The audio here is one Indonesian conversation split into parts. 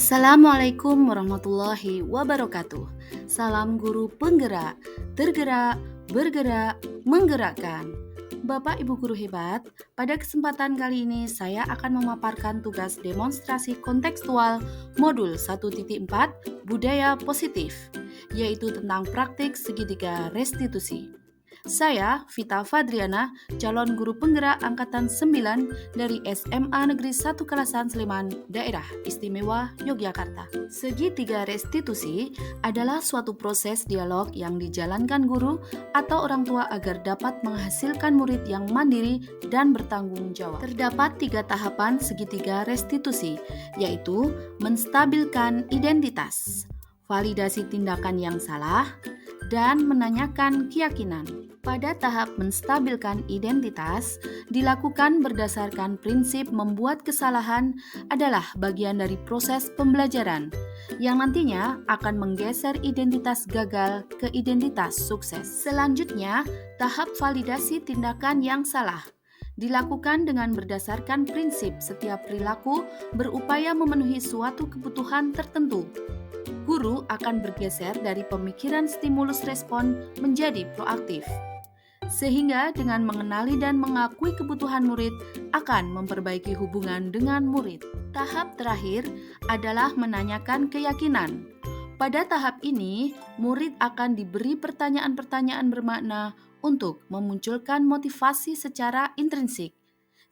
Assalamualaikum warahmatullahi wabarakatuh. Salam guru penggerak, tergerak, bergerak, menggerakkan. Bapak Ibu guru hebat, pada kesempatan kali ini saya akan memaparkan tugas demonstrasi kontekstual modul 1.4 Budaya Positif, yaitu tentang praktik segitiga restitusi. Saya, Vita Fadriana, calon guru penggerak angkatan 9 dari SMA Negeri 1 Kalasan Sleman, Daerah Istimewa Yogyakarta. Segitiga restitusi adalah suatu proses dialog yang dijalankan guru atau orang tua agar dapat menghasilkan murid yang mandiri dan bertanggung jawab. Terdapat 3 tahapan segitiga restitusi, yaitu menstabilkan identitas, validasi tindakan yang salah, dan menanyakan keyakinan. Pada tahap menstabilkan identitas, dilakukan berdasarkan prinsip membuat kesalahan adalah bagian dari proses pembelajaran, yang nantinya akan menggeser identitas gagal ke identitas sukses. Selanjutnya, tahap validasi tindakan yang salah dilakukan dengan berdasarkan prinsip setiap perilaku berupaya memenuhi suatu kebutuhan tertentu. Guru akan bergeser dari pemikiran stimulus respon menjadi proaktif, sehingga dengan mengenali dan mengakui kebutuhan murid akan memperbaiki hubungan dengan murid. Tahap terakhir adalah menanyakan keyakinan. Pada tahap ini, murid akan diberi pertanyaan-pertanyaan bermakna untuk memunculkan motivasi secara intrinsik,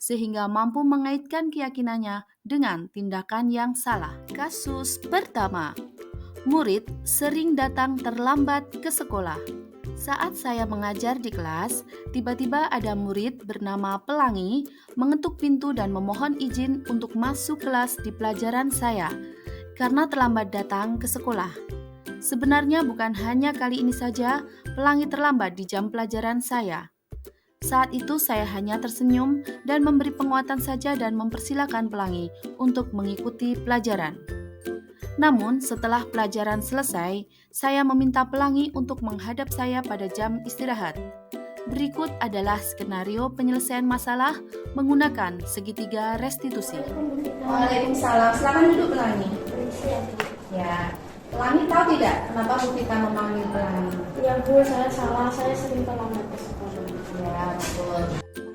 sehingga mampu mengaitkan keyakinannya dengan tindakan yang salah. Kasus pertama, murid sering datang terlambat ke sekolah. Saat saya mengajar di kelas, tiba-tiba ada murid bernama Pelangi mengetuk pintu dan memohon izin untuk masuk kelas di pelajaran saya karena terlambat datang ke sekolah. Sebenarnya bukan hanya kali ini saja Pelangi terlambat di jam pelajaran saya. Saat itu saya hanya tersenyum dan memberi penguatan saja dan mempersilakan Pelangi untuk mengikuti pelajaran. Namun, setelah pelajaran selesai, saya meminta Pelangi untuk menghadap saya pada jam istirahat. Berikut adalah skenario penyelesaian masalah menggunakan segitiga restitusi. Waalaikumsalam. Silakan duduk, Pelangi. Ya, Pelangi tahu tidak kenapa Bu Vita memanggil Pelangi? Ya Bu, saya salah. Saya sering terlambat ke sekolah. Ya, betul.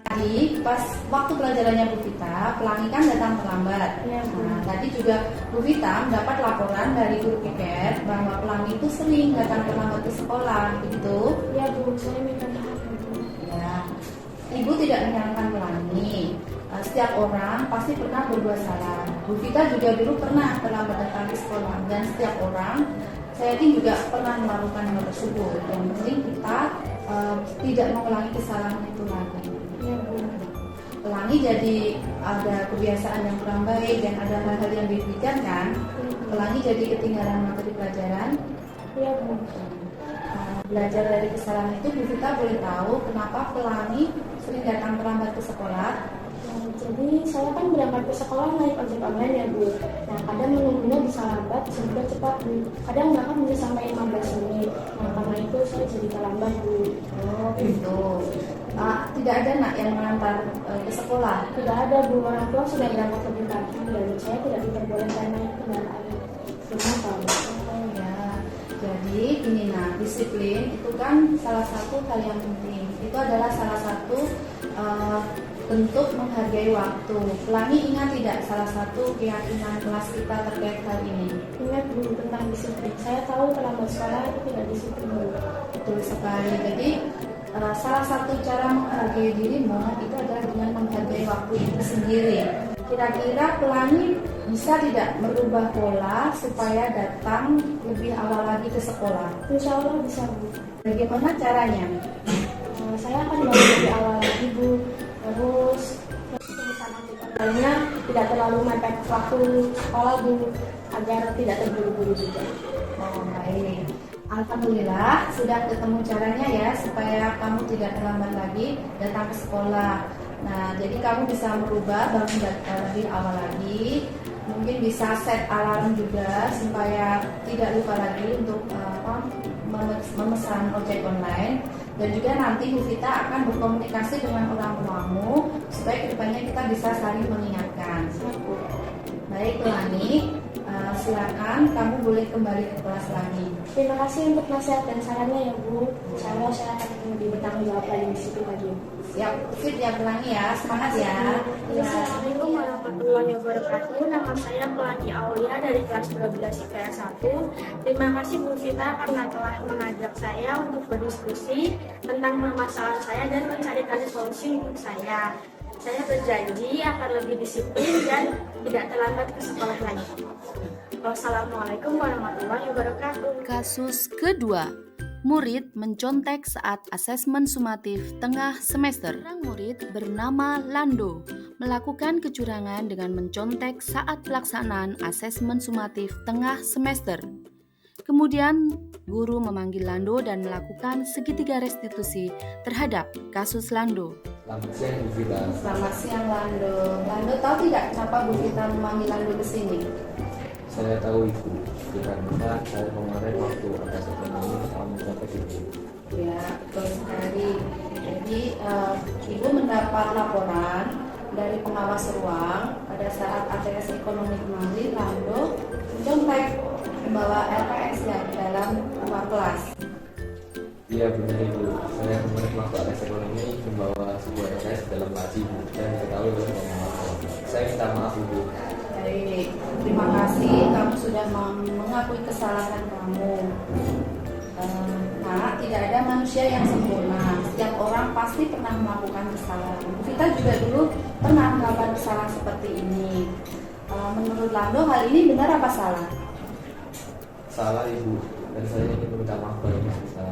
Tadi pas waktu pelajarannya Bu Vita, Pelangi kan datang terlambat. Ya, Bu. Nah, tadi juga Bu Vita mendapat laporan dari guru PPR bahwa Pelangi itu sering datang terlambat ke sekolah, begitu? Ya Bu, saya minta maaf Bu. Ya, Ibu tidak menyalahkan Pelangi. Setiap orang pasti pernah berbuat salah. Bu Vita juga dulu pernah terlambat datang ke sekolah, dan setiap orang saya yakin juga pernah melakukan hal tersebut. Yang penting kita tidak mengulangi kesalahan itu lagi. Ya Bu. Pelangi jadi ada kebiasaan yang kurang baik dan ada hal-hal yang dipikirkan. Pelangi jadi ketinggalan materi pelajaran. Ya Bu. Belajar dari kesalahan itu, Bu Vita boleh tahu kenapa Pelangi sering datang terlambat ke sekolah? Jadi saya kan berangkat ke sekolah naik ojek online ya Bu. Nah kadang menunggunya bisa lambat sehingga cepat Bu. Kadang bahkan bisa sampai 15 menit. Nah karena itu saya jadi terlambat Bu. Oh gitu. Tidak ada nak yang mengantar ke sekolah? Tidak ada Bu, orang tua sudah berangkat lebih pagi dan saya tidak diperbolehkan naik kendaraan bermotor. Oh ya. Jadi ini nak, disiplin itu kan salah satu hal yang penting. Itu adalah salah satu bentuk menghargai waktu. Pelangi ingat tidak salah satu keyakinan kelas kita terkait hal ini? Ingat Bu tentang disiplin. Saya tahu terlambat sekolah itu tidak disiplin Bu. Betul sekali. Jadi salah satu cara menghargai dirimu itu adalah dengan menghargai waktu itu sendiri. Kira-kira Pelangi bisa tidak merubah pola supaya datang lebih awal lagi ke sekolah? Insya Allah bisa Bu. Bagaimana caranya? Saya akan bangun lebih awal lagi Bu. Terus tulisan online-nya tidak terlalu mepet waktu sekolah Bu, agar tidak terburu-buru juga. Oh baik. Alhamdulillah sudah ketemu caranya ya supaya kamu tidak terlambat lagi datang ke sekolah. Nah jadi kamu bisa merubah bangun lebih awal lagi. Mungkin bisa set alarm juga supaya tidak lupa lagi untuk memesan ojek online. Dan juga nanti Bu Vita akan berkomunikasi dengan orang tuamu supaya kedepannya kita bisa saling mengingatkan. Baik Pelangi, Silakan kamu boleh kembali ke kelas lagi. Terima kasih untuk nasihat dan sarannya ya Bu. Insya Allah saya akan lebih bertanggung jawab lagi di situ lagi. Siap, fit ya, pelangi ya, semangat ya. Assalamualaikum warahmatullahi wabarakatuh. Nama saya Pelangi Aulia dari kelas 12 IPS 1. Terima kasih Bu Vita karena telah mengajak saya untuk berdiskusi tentang permasalahan saya dan mencarikan solusi untuk saya. Saya berjanji akan lebih disiplin dan tidak terlambat ke sekolah lagi. Wassalamualaikum warahmatullahi wabarakatuh. Kasus kedua, murid mencontek saat asesmen sumatif tengah semester. Seorang murid bernama Lando melakukan kecurangan dengan mencontek saat pelaksanaan asesmen sumatif tengah semester. Kemudian, guru memanggil Lando dan melakukan segitiga restitusi terhadap kasus Lando. Selamat siang Bu Vita. Selamat siang Lando. Lando tahu tidak kenapa Bu Vita memanggil Lando ke sini? Saya tahu Ibu, karena saya kemarin waktu ada ekonomi kamu mencapai Ibu. Ya, betul sekali. Jadi, Ibu mendapat laporan dari pengawas ruang pada saat ATS ekonomi kemarin, Lando mencontek membawa LPS ya dalam ruang kelas. Iya benar Ibu, saya kemarin waktu ada ekonomi membawa sebuah LPS dalam laci Bu, dan diketahui oleh pengawas. Saya minta maaf Ibu. Baik, terima kasih kamu sudah mengakui kesalahan kamu. Nah, tidak ada manusia yang sempurna. Setiap orang pasti pernah melakukan kesalahan. Kita juga dulu pernah melakukan kesalahan seperti ini. Menurut Lando, hal ini benar apa salah? Salah Ibu, dan saya ingin meminta maaf pada Bu Vita.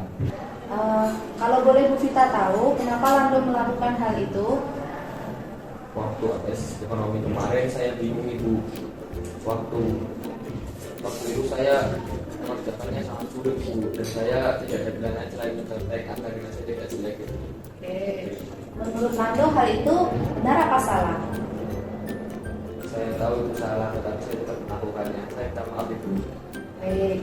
Kalau boleh Bu Vita tahu, kenapa Lando melakukan hal itu? Waktu ATS ekonomi kemarin saya bingung Ibu. Waktu itu saya mengerjakannya sangat sulit Bu, dan saya tidak ada pilihan lain selain mencontek agar saya tidak jelek Ibu. Oke. Menurut Lando, hal itu benar apa salah? Saya tahu itu salah, tetapi saya tetap melakukannya. Saya minta maaf Ibu. Baik.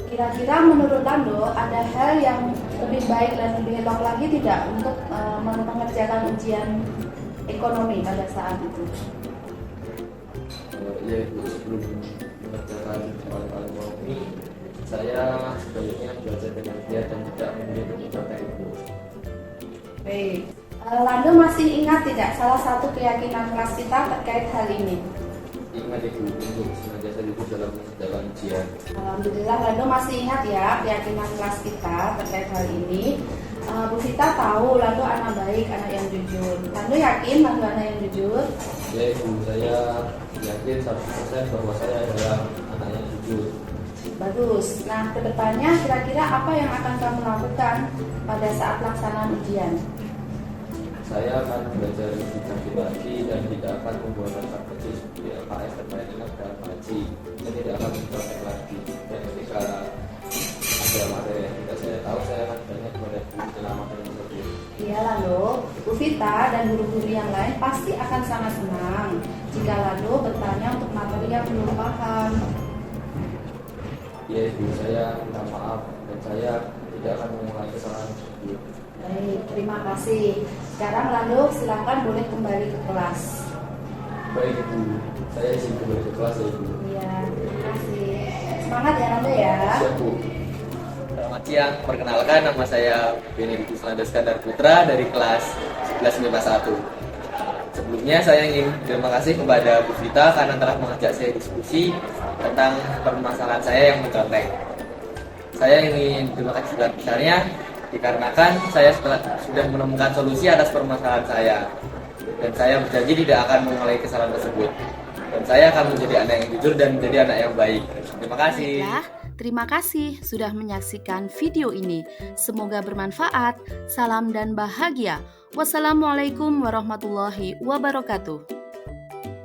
Kira-kira menurut Lando ada hal yang lebih baik dan lebih elok lagi tidak untuk mengerjakan ujian ekonomi pada saat itu? Ya Ibu, sebelum mengerjakan soal ekonomi, saya sebaiknya belajar dengan giat dan tidak memilih mencontek Ibu. Baik. Lando masih ingat tidak salah satu keyakinan kelas kita terkait hal ini? Ingat Ibu, untuk senantiasa duduk dalam mengerjakan ujian. Alhamdulillah Lando masih ingat ya keyakinan kelas kita terkait hal ini. Bu Vita tahu Lando anak baik, anak yang jujur. Lando yakin Lando anak yang jujur? Ya Ibu, saya yakin 100% bahwa saya adalah anak yang jujur. Bagus. Nah, kedepannya kira-kira apa yang akan kamu lakukan pada saat pelaksanaan ujian? Saya akan belajar lebih canggih lagi dan tidak akan membuat daftar kecil seperti LKS dan lainnya dalam ngaji. Saya tidak akan mencontek lagi. Dan ketika ada materi yang tidak saya tahu, saya akan tanya kepada guru dalam materi tersebut. Iya Lando, Bu Vita dan guru-guru yang lain pasti akan sangat senang jika Lando bertanya untuk materi yang belum paham. Ya Ibu, saya minta maaf dan saya tidak akan mengulangi kesalahan tersebut. Baik, terima kasih. Sekarang Lando silakan boleh kembali ke kelas. Baik Ibu, saya izin kembali ke kelas ya Ibu. Iya, terima kasih. Semangat ya Lando ya. Siap Bu. Selamat siang, perkenalkan nama saya Benedictus Lando Skandar Putra dari kelas 11 MIPA 1. Sebelumnya saya ingin terima kasih kepada Bu Vita karena telah mengajak saya diskusi tentang permasalahan saya yang mencontek. Saya ingin terima kasih sebesar-besarnya dikarenakan saya sudah menemukan solusi atas permasalahan saya. Dan saya berjanji tidak akan mengulangi kesalahan tersebut. Dan saya akan menjadi anak yang jujur dan menjadi anak yang baik. Terima kasih. Baiklah, terima kasih sudah menyaksikan video ini. Semoga bermanfaat. Salam dan bahagia. Wassalamualaikum warahmatullahi wabarakatuh.